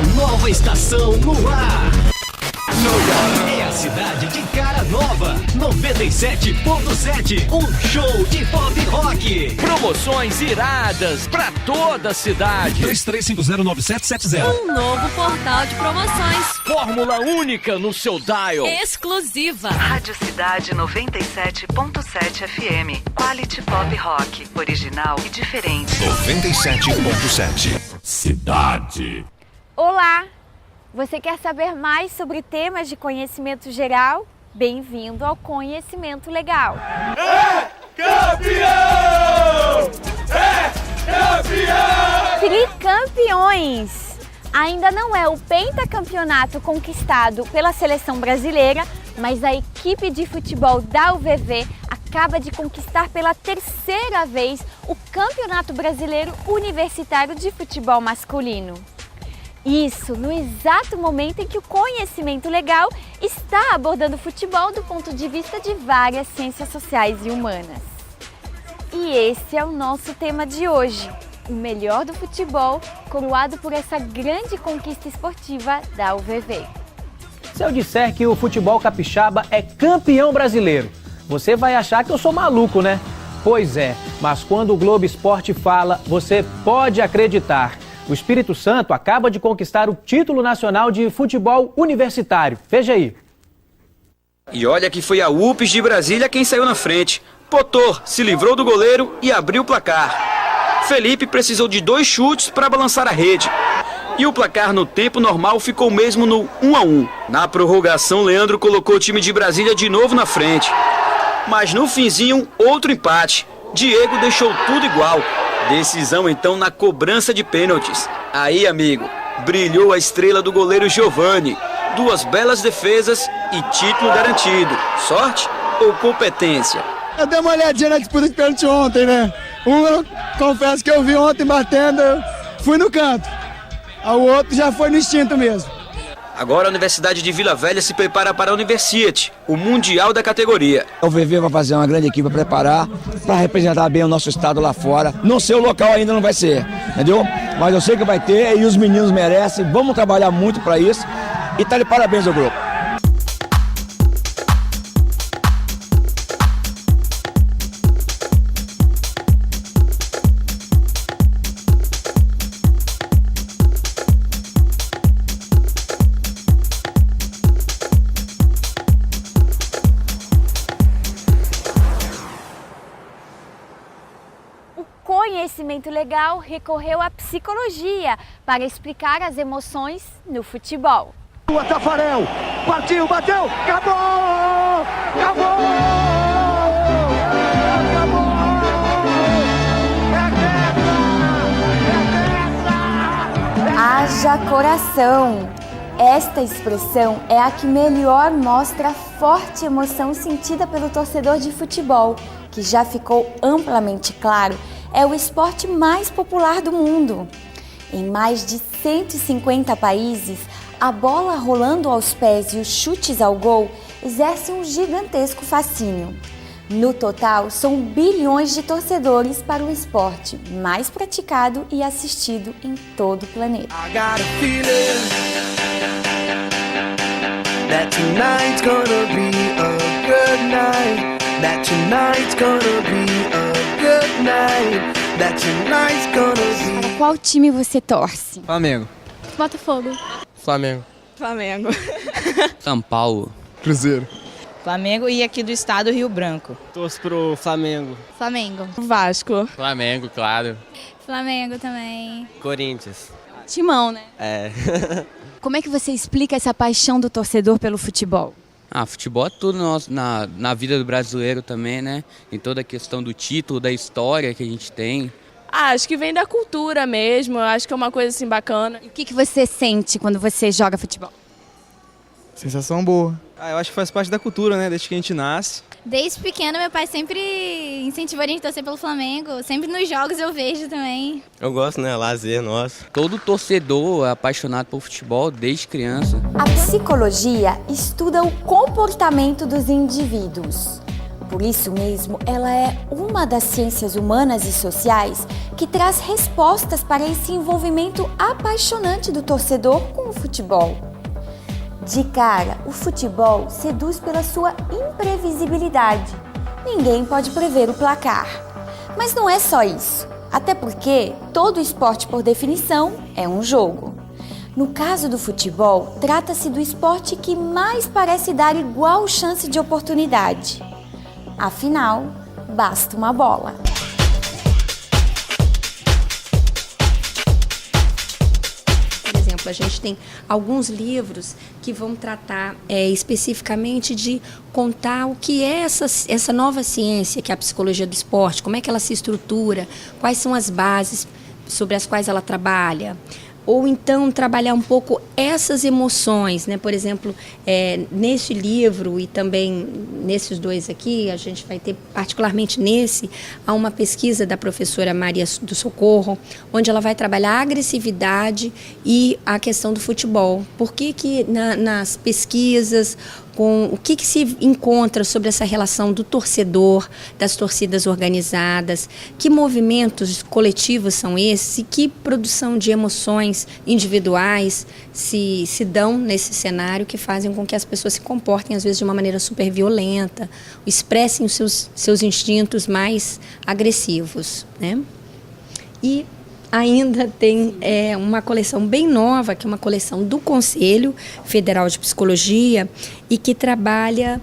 Uma nova estação no ar. É a cidade de cara nova. 97.7. Um show de pop rock. Promoções iradas pra toda a cidade. 33509770. Um novo portal de promoções. Fórmula única no seu dial. Exclusiva. Rádio Cidade 97.7 FM. Quality Pop Rock. Original e diferente. 97.7. Cidade. Olá! Você quer saber mais sobre temas de conhecimento geral? Bem-vindo ao Conhecimento Legal! É campeão! É campeão! Tricampeões! Ainda não é o pentacampeonato conquistado pela seleção brasileira, mas a equipe de futebol da UVV acaba de conquistar pela terceira vez o Campeonato Brasileiro Universitário de Futebol Masculino. Isso no exato momento em que o Conhecimento Legal está abordando o futebol do ponto de vista de várias ciências sociais e humanas. E esse é o nosso tema de hoje, o melhor do futebol, coroado por essa grande conquista esportiva da UVV. Se eu disser que o futebol capixaba é campeão brasileiro, você vai achar que eu sou maluco, né? Pois é, mas quando o Globo Esporte fala, você pode acreditar. O Espírito Santo acaba de conquistar o título nacional de futebol universitário. Veja aí. E olha que foi a UPS de Brasília quem saiu na frente. Potor se livrou do goleiro e abriu o placar. Felipe precisou de 2 chutes para balançar a rede. E o placar no tempo normal ficou mesmo no 1-1. Na prorrogação, Leandro colocou o time de Brasília de novo na frente. Mas no finzinho, outro empate. Diego deixou tudo igual. Decisão então na cobrança de pênaltis. Aí, amigo, brilhou a estrela do goleiro Giovani. 2 belas defesas e título garantido. Sorte ou competência? Eu dei uma olhadinha na disputa de pênalti ontem, né? Eu confesso que eu vi ontem batendo, eu fui no canto. O outro já foi no instinto mesmo. Agora a Universidade de Vila Velha se prepara para a Universiade, o mundial da categoria. O UVV vai fazer uma grande equipe para preparar, para representar bem o nosso estado lá fora. Não sei o local ainda, não vai ser, entendeu? Mas eu sei que vai ter e os meninos merecem. Vamos trabalhar muito para isso e tá de parabéns ao grupo. Conhecimento Legal recorreu à psicologia para explicar as emoções no futebol. O Tafarel partiu, bateu, acabou! Acabou! Acabou! É Haja coração! Esta expressão é a que melhor mostra a forte emoção sentida pelo torcedor de futebol, que já ficou amplamente claro, é o esporte mais popular do mundo. Em mais de 150 países, a bola rolando aos pés e os chutes ao gol exercem um gigantesco fascínio. No total, são bilhões de torcedores para o esporte mais praticado e assistido em todo o planeta. Para qual time você torce? Flamengo. Botafogo. Flamengo. Flamengo. São Paulo. Cruzeiro. Flamengo e aqui do estado Rio Branco. Torço pro Flamengo. Flamengo. Vasco. Flamengo, claro. Flamengo também. Corinthians. Timão, né? É. Como é que você explica essa paixão do torcedor pelo futebol? Futebol é tudo na vida do brasileiro também, né? Em toda a questão do título, da história que a gente tem. Acho que vem da cultura mesmo, acho que é uma coisa assim bacana. E o que você sente quando você joga futebol? Sensação boa. Eu acho que faz parte da cultura, né? Desde que a gente nasce. Desde pequena, meu pai sempre incentivou a gente a torcer pelo Flamengo. Sempre nos jogos eu vejo também. Eu gosto, né? Lazer nosso. Todo torcedor é apaixonado por futebol desde criança. A psicologia estuda o comportamento dos indivíduos. Por isso mesmo, ela é uma das ciências humanas e sociais que traz respostas para esse envolvimento apaixonante do torcedor com o futebol. De cara, o futebol seduz pela sua imprevisibilidade. Ninguém pode prever o placar. Mas não é só isso, até porque todo esporte, por definição, é um jogo. No caso do futebol, trata-se do esporte que mais parece dar igual chance de oportunidade. Afinal, basta uma bola. Por exemplo, a gente tem alguns livros que vão tratar especificamente de contar o que é essa nova ciência, que é a psicologia do esporte, como é que ela se estrutura, quais são as bases sobre as quais ela trabalha. Ou então trabalhar um pouco essas emoções, né? Por exemplo, neste livro e também nesses dois aqui, a gente vai ter particularmente nesse, há uma pesquisa da professora Maria do Socorro, onde ela vai trabalhar a agressividade e a questão do futebol. Por que nas pesquisas, o que se encontra sobre essa relação do torcedor, das torcidas organizadas, que movimentos coletivos são esses e que produção de emoções individuais se dão nesse cenário que fazem com que as pessoas se comportem, às vezes, de uma maneira super violenta, expressem os seus instintos mais agressivos, né? E ainda tem uma coleção bem nova, que é uma coleção do Conselho Federal de Psicologia e que trabalha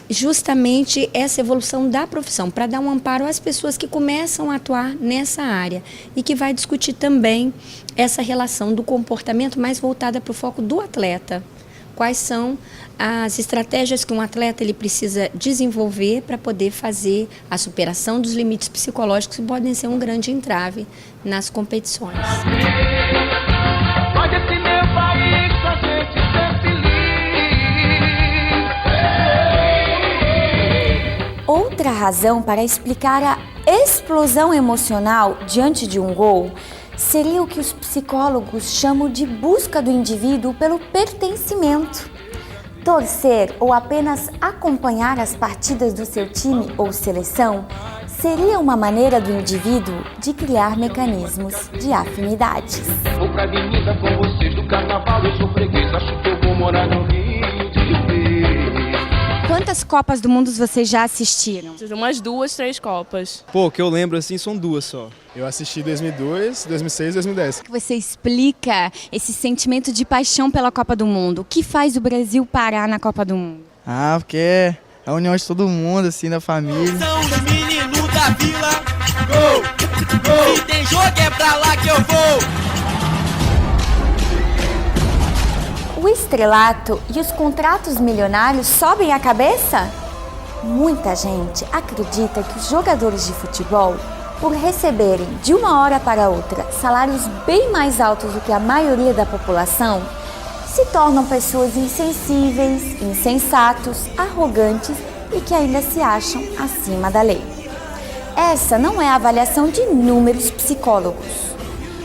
justamente essa evolução da profissão, para dar um amparo às pessoas que começam a atuar nessa área e que vai discutir também essa relação do comportamento mais voltada para o foco do atleta. Quais são as estratégias que um atleta ele precisa desenvolver para poder fazer a superação dos limites psicológicos que podem ser um grande entrave nas competições. Pode esse meu país pra gente ser feliz. Outra razão para explicar a explosão emocional diante de um gol seria o que os psicólogos chamam de busca do indivíduo pelo pertencimento. Torcer ou apenas acompanhar as partidas do seu time ou seleção seria uma maneira do indivíduo de criar mecanismos de afinidades. Pouca avenida com vocês do carnaval, eu sou freguês, acho que eu vou morar no Rio de Janeiro. Quantas Copas do Mundo vocês já assistiram? Umas 2, 3 Copas. Pô, o que eu lembro assim são 2 só. Eu assisti 2002, 2006 e 2010. Como você explica esse sentimento de paixão pela Copa do Mundo? O que faz o Brasil parar na Copa do Mundo? Ah, porque é a união de todo mundo, assim, da família. São os meninos da vila. Gol, gol. Se tem jogo é pra lá que eu vou. O estrelato e os contratos milionários sobem a cabeça? Muita gente acredita que os jogadores de futebol, por receberem de uma hora para outra salários bem mais altos do que a maioria da população, se tornam pessoas insensíveis, insensatos, arrogantes e que ainda se acham acima da lei. Essa não é a avaliação de inúmeros psicólogos.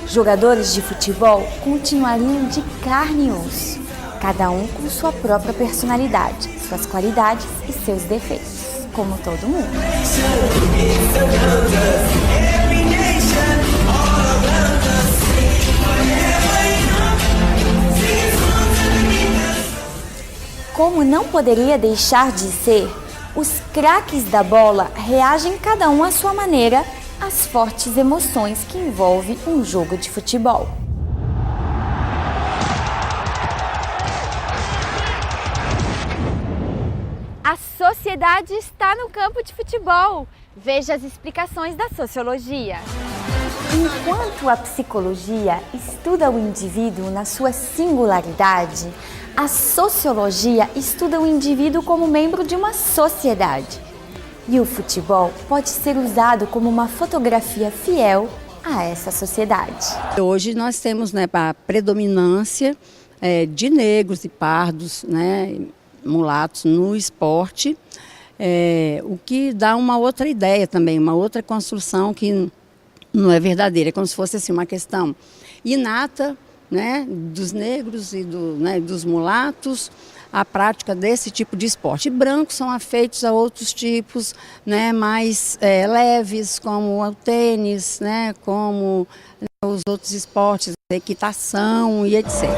Jogadores de futebol continuariam de carne e osso, cada um com sua própria personalidade, suas qualidades e seus defeitos, como todo mundo. Como não poderia deixar de ser, os craques da bola reagem cada um à sua maneira às fortes emoções que envolvem um jogo de futebol. A sociedade está no campo de futebol. Veja as explicações da sociologia. Enquanto a psicologia estuda o indivíduo na sua singularidade, a sociologia estuda o indivíduo como membro de uma sociedade. E o futebol pode ser usado como uma fotografia fiel a essa sociedade. Hoje nós temos a predominância de negros e pardos, mulatos no esporte, o que dá uma outra ideia também, uma outra construção que não é verdadeira, é como se fosse assim, uma questão inata, dos negros e dos mulatos, a prática desse tipo de esporte. Brancos são afeitos a outros tipos, né, mais leves, como o tênis, né, como os outros esportes, equitação e etc.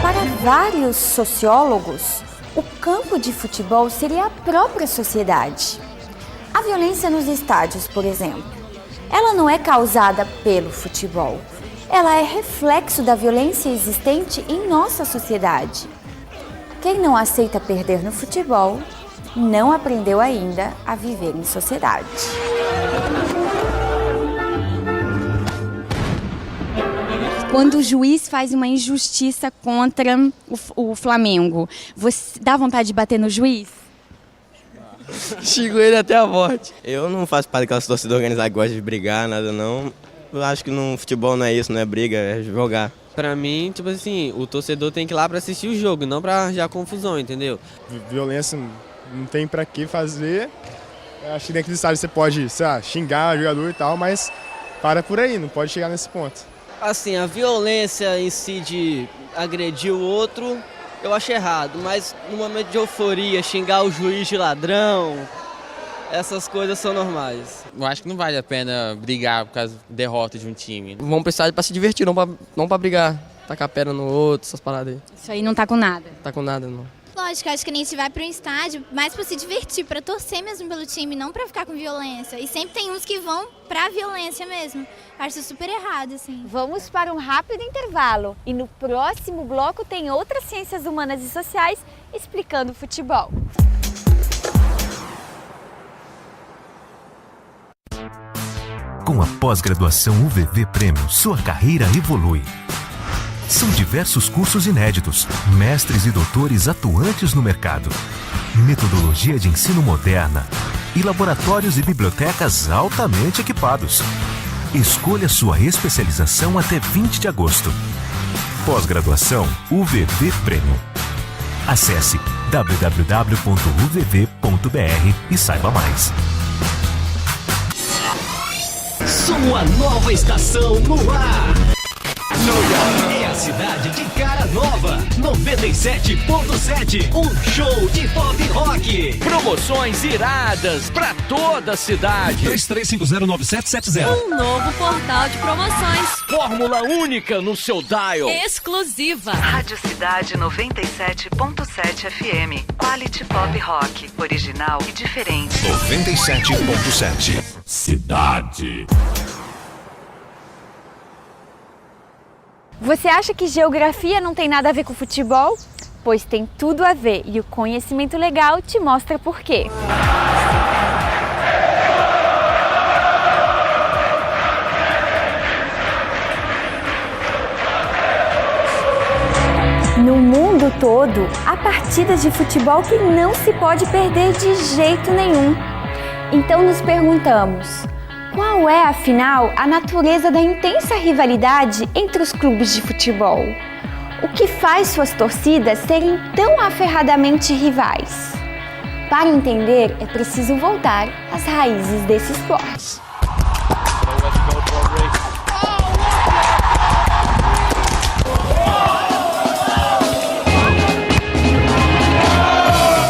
Para vários sociólogos, o campo de futebol seria a própria sociedade. A violência nos estádios, por exemplo, ela não é causada pelo futebol. Ela é reflexo da violência existente em nossa sociedade. Quem não aceita perder no futebol, não aprendeu ainda a viver em sociedade. Quando o juiz faz uma injustiça contra o Flamengo, você dá vontade de bater no juiz? Xingo ele até a morte. Eu não faço parte daquelas torcidas organizadas que gostam de brigar, nada não. Eu acho que no futebol não é isso, não é briga, é jogar. Pra mim, tipo assim, o torcedor tem que ir lá pra assistir o jogo, não pra arranjar confusão, entendeu? Violência não tem pra que fazer. Eu acho que dentro do estádio você pode, sei lá, xingar o jogador e tal, mas para por aí, não pode chegar nesse ponto. Assim, a violência em si de agredir o outro, eu acho errado, mas no momento de euforia, xingar o juiz de ladrão, essas coisas são normais. Eu acho que não vale a pena brigar por causa da derrota de um time. Vamos pro estádio pra se divertir, não pra brigar. Tacar a perna no outro, essas paradas aí. Isso aí não tá com nada. Tá com nada, não. Lógico, acho que a gente vai para um estádio mais para se divertir, para torcer mesmo pelo time, não para ficar com violência. E sempre tem uns que vão para a violência mesmo. Acho isso super errado, assim. Vamos para um rápido intervalo e no próximo bloco tem outras ciências humanas e sociais explicando futebol. Com a pós-graduação UVV Premium, sua carreira evolui. São diversos cursos inéditos, mestres e doutores atuantes no mercado, metodologia de ensino moderna e laboratórios e bibliotecas altamente equipados. Escolha sua especialização até 20 de agosto. Pós-graduação UVV Premium. Acesse www.uvv.br e saiba mais. Sua nova estação no ar. É a cidade de cara nova. 97.7. Um show de pop rock. Promoções iradas pra toda a cidade. 33509770. Um novo portal de promoções. Fórmula única no seu dial. Exclusiva. Rádio Cidade 97.7 FM. Quality Pop Rock. Original e diferente. 97.7. Cidade. Você acha que geografia não tem nada a ver com futebol? Pois tem tudo a ver e o conhecimento legal te mostra por quê. No mundo todo, há partidas de futebol que não se pode perder de jeito nenhum. Então nos perguntamos: qual é, afinal, a natureza da intensa rivalidade entre os clubes de futebol? O que faz suas torcidas serem tão aferradamente rivais? Para entender, é preciso voltar às raízes desse esporte.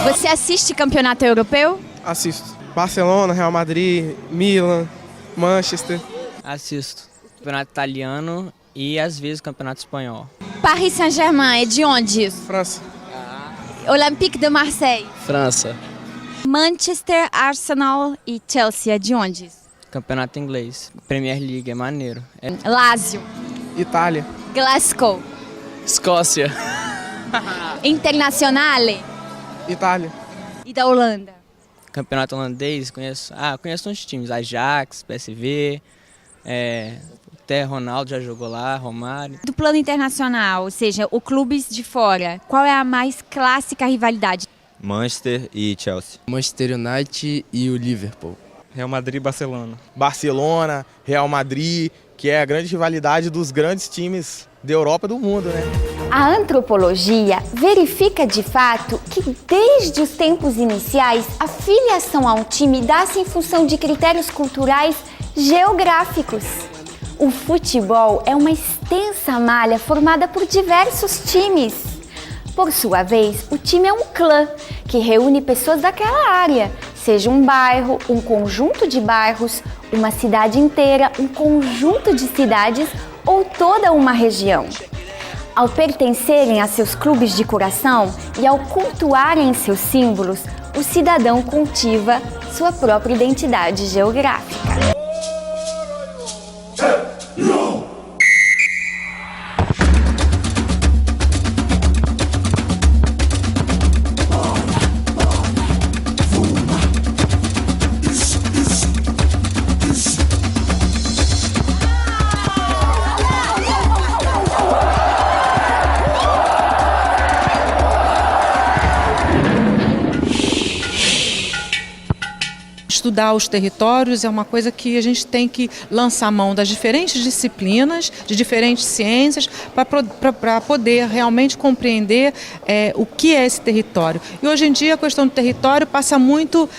Você assiste campeonato europeu? Assisto. Barcelona, Real Madrid, Milan, Manchester. Assisto campeonato italiano e às vezes campeonato espanhol. Paris Saint-Germain é de onde isso? França. Olympique de Marseille. França. Manchester, Arsenal e Chelsea é de onde isso? Campeonato inglês. Premier League é maneiro. Lazio. Itália. Glasgow. Escócia. Internazionale. Itália. E da Holanda? Campeonato holandês, conheço uns times, Ajax, PSV, até Ronaldo já jogou lá, Romário. Do plano internacional, ou seja, os clubes de fora, qual é a mais clássica rivalidade? Manchester e Chelsea. Manchester United e o Liverpool. Real Madrid e Barcelona. Barcelona, Real Madrid, que é a grande rivalidade dos grandes times da Europa e do mundo, né? A antropologia verifica de fato que desde os tempos iniciais a filiação a um time dá-se em função de critérios culturais geográficos. O futebol é uma extensa malha formada por diversos times. Por sua vez, o time é um clã que reúne pessoas daquela área, seja um bairro, um conjunto de bairros, uma cidade inteira, um conjunto de cidades ou toda uma região. Ao pertencerem a seus clubes de coração e ao cultuarem seus símbolos, o cidadão cultiva sua própria identidade geográfica. Estudar os territórios é uma coisa que a gente tem que lançar mão das diferentes disciplinas, de diferentes ciências, para poder realmente compreender o que é esse território. E hoje em dia a questão do território passa muito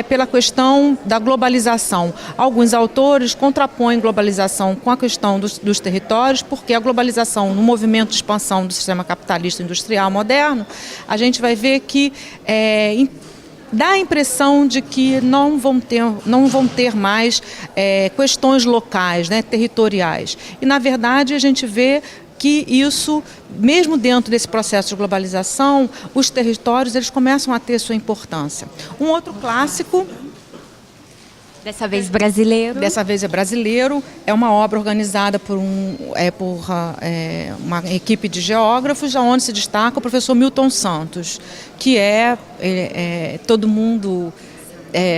pela questão da globalização. Alguns autores contrapõem globalização com a questão dos territórios, porque a globalização no movimento de expansão do sistema capitalista industrial moderno, a gente vai ver que dá a impressão de que não vão ter mais questões locais, né, territoriais. E, na verdade, a gente vê que isso, mesmo dentro desse processo de globalização, os territórios eles começam a ter sua importância. Um outro clássico... Dessa vez brasileiro. Dessa vez é brasileiro. É uma obra organizada por uma equipe de geógrafos, onde se destaca o professor Milton Santos, que todo mundo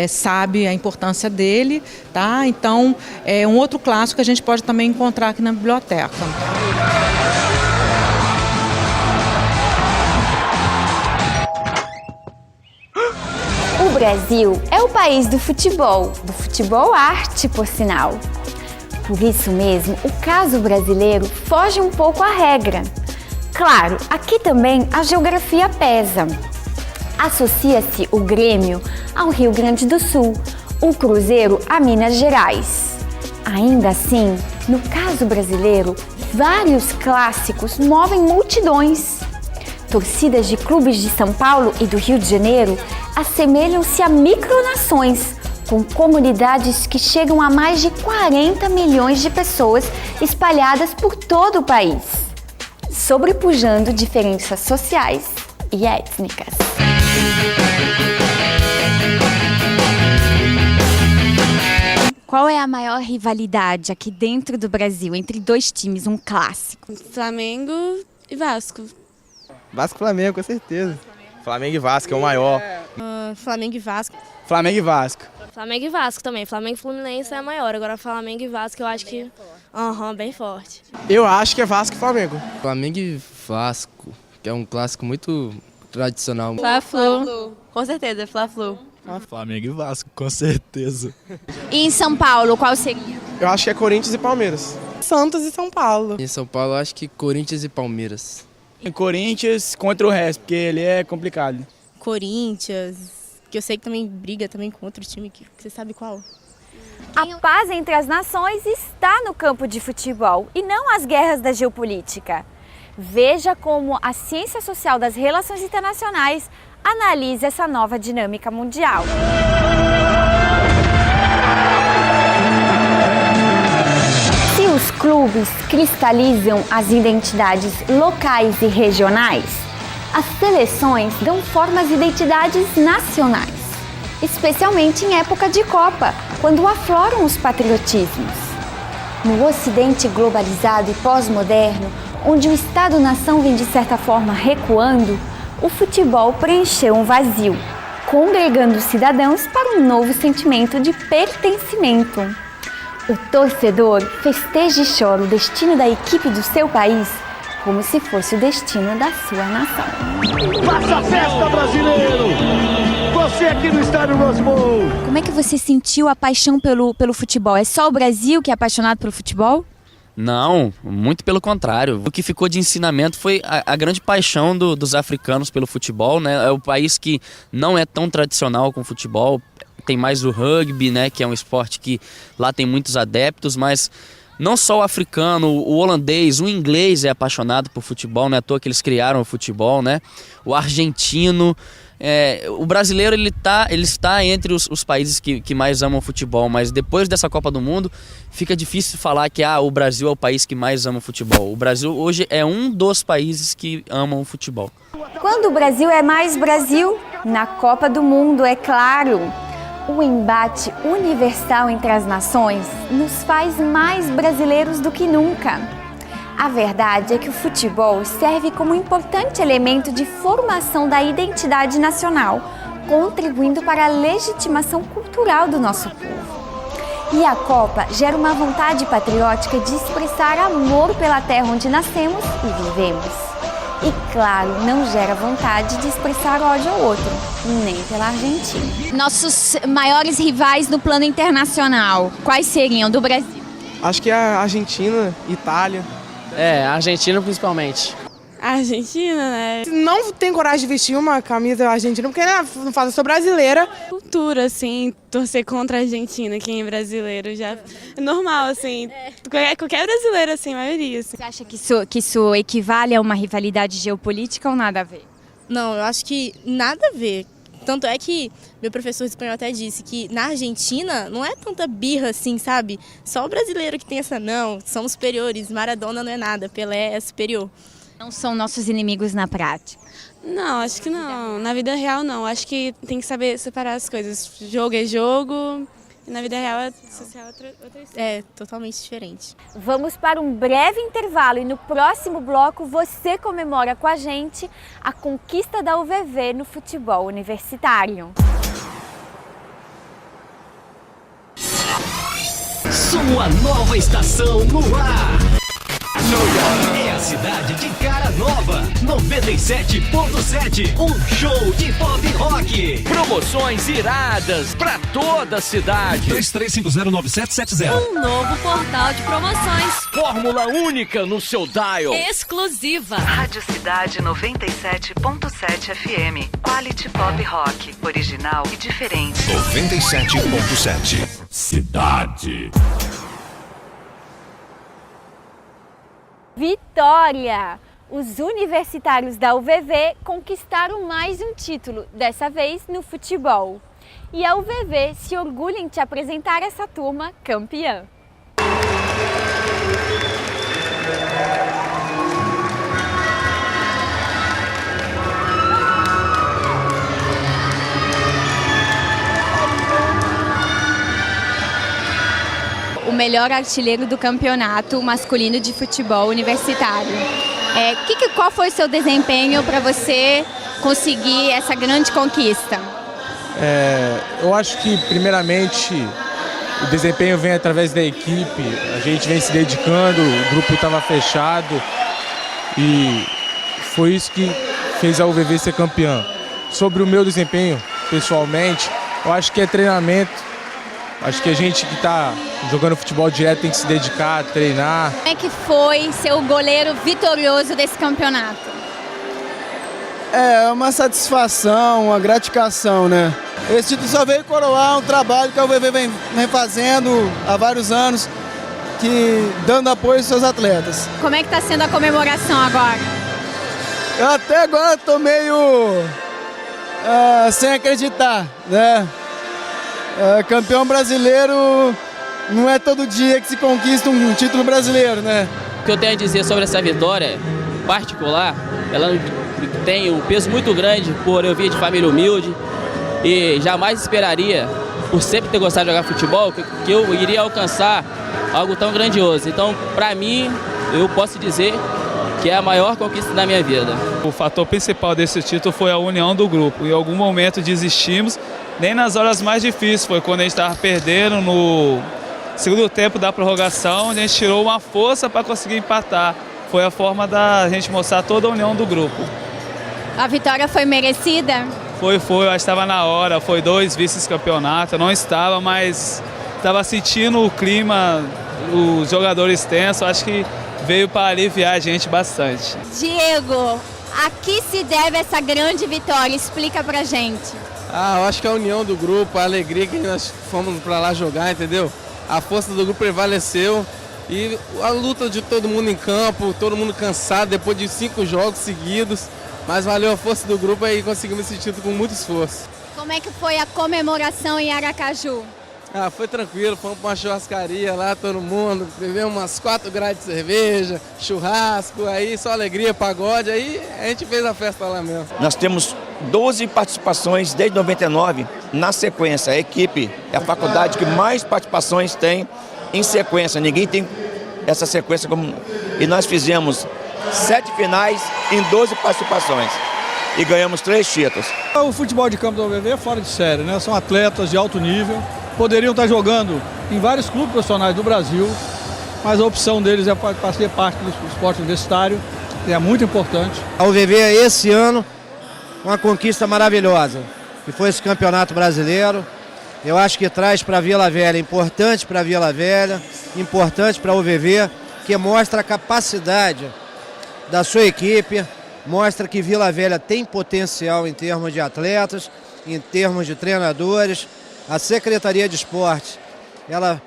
sabe a importância dele, tá? Então, é um outro clássico que a gente pode também encontrar aqui na biblioteca. O Brasil é o país do futebol arte, por sinal. Por isso mesmo, o caso brasileiro foge um pouco à regra. Claro, aqui também a geografia pesa. Associa-se o Grêmio ao Rio Grande do Sul, o Cruzeiro a Minas Gerais. Ainda assim, no caso brasileiro, vários clássicos movem multidões. Torcidas de clubes de São Paulo e do Rio de Janeiro assemelham-se a micronações, com comunidades que chegam a mais de 40 milhões de pessoas espalhadas por todo o país, sobrepujando diferenças sociais e étnicas. Qual é a maior rivalidade aqui dentro do Brasil, entre dois times, um clássico? Flamengo e Vasco. Vasco e Flamengo, com certeza. Flamengo e Vasco é o maior. Flamengo e Vasco. Flamengo e Vasco. Flamengo e Vasco também. Flamengo e Fluminense é a maior. Agora Flamengo e Vasco eu acho que bem forte. Eu acho que é Vasco e Flamengo. Flamengo e Vasco, que é um clássico muito tradicional. Fla-Flu. Com certeza, Fla-Flu. Flamengo e Vasco, com certeza. E em São Paulo, qual seria? Eu acho que é Corinthians e Palmeiras. Santos e São Paulo. Em São Paulo, eu acho que Corinthians e Palmeiras. Corinthians contra o resto, porque ele é complicado. Corinthians, que eu sei que também briga também com outro time, que você sabe qual? A paz entre as nações está no campo de futebol e não as guerras da geopolítica. Veja como a ciência social das relações internacionais analisa essa nova dinâmica mundial. Se os clubes cristalizam as identidades locais e regionais, as seleções dão forma às identidades nacionais, especialmente em época de Copa, quando afloram os patriotismos. No Ocidente globalizado e pós-moderno, onde o Estado-nação vem de certa forma recuando, o futebol preencheu um vazio, congregando os cidadãos para um novo sentimento de pertencimento. O torcedor festeja e chora o destino da equipe do seu país como se fosse o destino da sua nação. Faça a festa, brasileiro! Você aqui no Estádio Rose Bowl! Como é que você sentiu a paixão pelo futebol? É só o Brasil que é apaixonado pelo futebol? Não, muito pelo contrário. O que ficou de ensinamento foi a grande paixão dos africanos pelo futebol, né? É o país que não é tão tradicional com futebol, tem mais o rugby, né? Que é um esporte que lá tem muitos adeptos, mas não só o africano, o holandês, o inglês é apaixonado por futebol, não é à toa que eles criaram o futebol, né? O argentino, o brasileiro ele está entre os países que mais amam futebol, mas depois dessa Copa do Mundo fica difícil falar que o Brasil é o país que mais ama futebol. O Brasil hoje é um dos países que amam o futebol. Quando o Brasil é mais Brasil, na Copa do Mundo, é claro. O embate universal entre as nações nos faz mais brasileiros do que nunca. A verdade é que o futebol serve como importante elemento de formação da identidade nacional, contribuindo para a legitimação cultural do nosso povo. E a Copa gera uma vontade patriótica de expressar amor pela terra onde nascemos e vivemos. E, claro, não gera vontade de expressar ódio ao outro, nem pela Argentina. Nossos maiores rivais no plano internacional, quais seriam do Brasil? Acho que a Argentina, Itália. A Argentina principalmente. A Argentina, né? Não tenho coragem de vestir uma camisa argentina, porque não faço, eu sou brasileira. Cultura, assim, torcer contra a Argentina, quem é brasileiro, já é normal, assim. Qualquer brasileiro, assim, a maioria. Assim. Você acha que isso equivale a uma rivalidade geopolítica ou nada a ver? Não, eu acho que nada a ver. Tanto é que meu professor de espanhol até disse que na Argentina não é tanta birra assim, sabe? Só o brasileiro que tem essa, não, somos superiores, Maradona não é nada, Pelé é superior. Não são nossos inimigos na prática? Não, acho que não. Na vida real, não. Acho que tem que saber separar as coisas. Jogo é jogo e na vida real é social outra história. É totalmente diferente. Vamos para um breve intervalo e no próximo bloco você comemora com a gente a conquista da UVV no futebol universitário. Sua nova estação no ar. É a cidade de cara nova. 97.7. Um show de pop rock. Promoções iradas pra toda a cidade. 33509770. Um novo portal de promoções. Fórmula única no seu dial. Exclusiva. Rádio Cidade 97.7 FM. Quality Pop Rock. Original e diferente. 97.7. Cidade. Vitória! Os universitários da UVV conquistaram mais um título, dessa vez no futebol. E a UVV se orgulha em te apresentar essa turma campeã. O melhor artilheiro do campeonato masculino de futebol universitário. Qual foi o seu desempenho para você conseguir essa grande conquista? Eu acho que, primeiramente, o desempenho vem através da equipe. A gente vem se dedicando, o grupo estava fechado e foi isso que fez a UVV ser campeã. Sobre o meu desempenho, pessoalmente, eu acho que é treinamento. Acho que a gente que está jogando futebol direto tem que se dedicar, treinar. Como é que foi ser o goleiro vitorioso desse campeonato? É uma satisfação, uma gratificação, né? Esse título só veio coroar um trabalho que a UVV vem fazendo há vários anos, dando apoio aos seus atletas. Como é que está sendo a comemoração agora? Eu até agora estou meio sem acreditar, né? Campeão brasileiro não é todo dia que se conquista um título brasileiro, né? O que eu tenho a dizer sobre essa vitória particular, ela tem um peso muito grande por eu vir de família humilde e jamais esperaria, por sempre ter gostado de jogar futebol, que eu iria alcançar algo tão grandioso. Então, para mim, eu posso dizer que é a maior conquista da minha vida. O fator principal desse título foi a união do grupo. Em algum momento desistimos, nem nas horas mais difíceis, foi quando a gente estava perdendo no segundo tempo da prorrogação, a gente tirou uma força para conseguir empatar. Foi a forma da gente mostrar toda a união do grupo. A vitória foi merecida? Foi, eu acho que estava na hora, foi 2 vice-campeonatos, eu não estava, mas estava sentindo o clima os jogadores tensos, acho que veio para aliviar a gente bastante. Diego, a que se deve essa grande vitória? Explica pra gente. Eu acho que a união do grupo, a alegria que nós fomos para lá jogar, entendeu? A força do grupo prevaleceu e a luta de todo mundo em campo, todo mundo cansado depois de 5 jogos seguidos, mas valeu a força do grupo e conseguimos esse título com muito esforço. Como é que foi a comemoração em Aracaju? Foi tranquilo, fomos para uma churrascaria lá, todo mundo, bebemos umas 4 grades de cerveja, churrasco, aí só alegria, pagode, aí a gente fez a festa lá mesmo. Nós temos 12 participações desde 99 na sequência. A equipe é a faculdade que mais participações tem em sequência. Ninguém tem essa sequência como... E nós fizemos 7 finais em 12 participações e ganhamos 3 títulos. O futebol de campo da UVV é fora de série, né? São atletas de alto nível. Poderiam estar jogando em vários clubes profissionais do Brasil, mas a opção deles é fazer parte do esporte universitário, que é muito importante. A UVV esse ano, uma conquista maravilhosa, que foi esse campeonato brasileiro. Eu acho que traz para a Vila Velha, importante para a Vila Velha, importante para a UVV, que mostra a capacidade da sua equipe, mostra que Vila Velha tem potencial em termos de atletas, em termos de treinadores. A Secretaria de Esporte, ela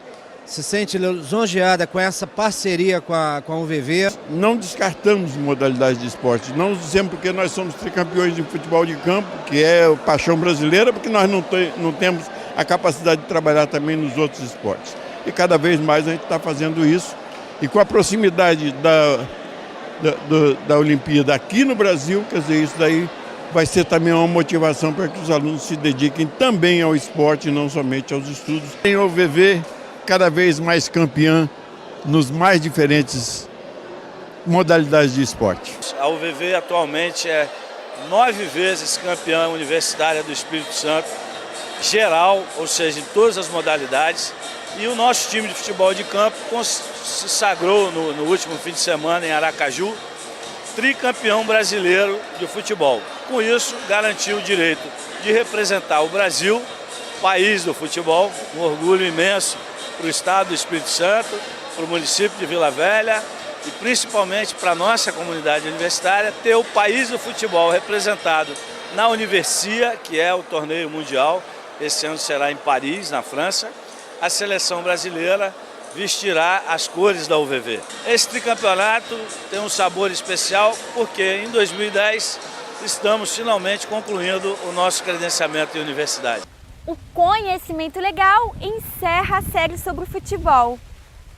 se sente lisonjeada com essa parceria com a UVV. Não descartamos modalidades de esporte, não dizemos porque nós somos tricampeões de futebol de campo, que é a paixão brasileira, porque nós não temos a capacidade de trabalhar também nos outros esportes. E cada vez mais a gente está fazendo isso. E com a proximidade da Olimpíada aqui no Brasil, quer dizer, isso daí vai ser também uma motivação para que os alunos se dediquem também ao esporte, não somente aos estudos. Tem o UVV cada vez mais campeã nos mais diferentes modalidades de esporte. A UVV atualmente é 9 vezes campeã universitária do Espírito Santo, geral, ou seja, em todas as modalidades. E o nosso time de futebol de campo se sagrou no último fim de semana em Aracaju, tricampeão brasileiro de futebol. Com isso, garantiu o direito de representar o Brasil, país do futebol, um orgulho imenso para o estado do Espírito Santo, para o município de Vila Velha e principalmente para a nossa comunidade universitária, ter o país do futebol representado na Universia, que é o torneio mundial. Esse ano será em Paris, na França. A seleção brasileira vestirá as cores da UVV. Esse tricampeonato tem um sabor especial porque em 2010 estamos finalmente concluindo o nosso credenciamento em universidade. O Conhecimento Legal encerra a série sobre o futebol.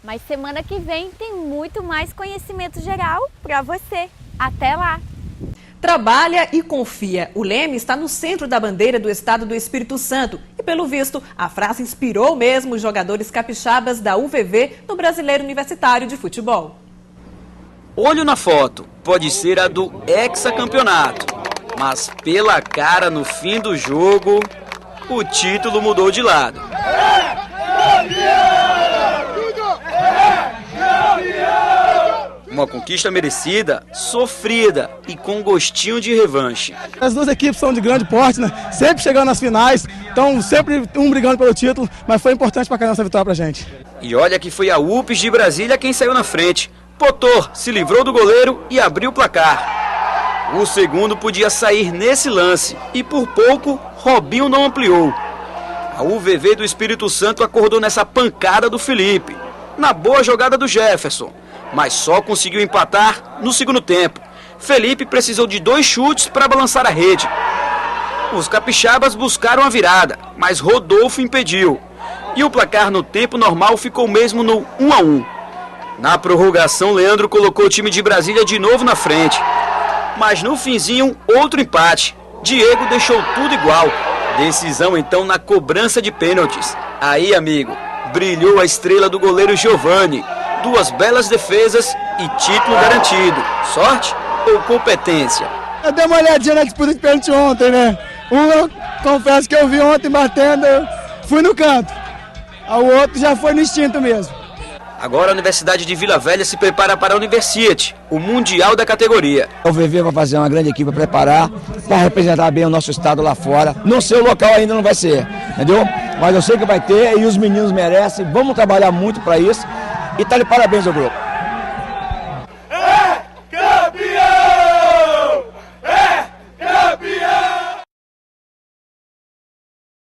Mas semana que vem tem muito mais conhecimento geral para você. Até lá! Trabalha e confia. O leme está no centro da bandeira do estado do Espírito Santo. E pelo visto, a frase inspirou mesmo os jogadores capixabas da UVV no Brasileiro Universitário de Futebol. Olho na foto, pode ser a do hexacampeonato. Mas pela cara no fim do jogo, o título mudou de lado. Uma conquista merecida, sofrida e com gostinho de revanche. As duas equipes são de grande porte, né? Sempre chegando nas finais, então sempre um brigando pelo título, mas foi importante pra caramba essa vitória pra gente. E olha que foi a UPS de Brasília quem saiu na frente. Potor se livrou do goleiro e abriu o placar. O segundo podia sair nesse lance e por pouco Robinho não ampliou. A UVV do Espírito Santo acordou nessa pancada do Felipe, na boa jogada do Jefferson, mas só conseguiu empatar no segundo tempo. Felipe precisou de 2 chutes para balançar a rede. Os capixabas buscaram a virada, mas Rodolfo impediu. E o placar no tempo normal ficou mesmo no 1-1. Na prorrogação, Leandro colocou o time de Brasília de novo na frente. Mas no finzinho, outro empate. Diego deixou tudo igual. Decisão então na cobrança de pênaltis. Aí, amigo, brilhou a estrela do goleiro Giovani. 2 belas defesas e título garantido. Sorte ou competência? Eu dei uma olhadinha na disputa de pênalti ontem, né? Eu confesso que eu vi ontem batendo, eu fui no canto. O outro já foi no instinto mesmo. Agora a Universidade de Vila Velha se prepara para a Universiade, o mundial da categoria. O UVV vai fazer uma grande equipe para preparar, para representar bem o nosso estado lá fora. Não sei o local ainda, não vai ser, entendeu? Mas eu sei que vai ter e os meninos merecem. Vamos trabalhar muito para isso. E está de parabéns ao grupo.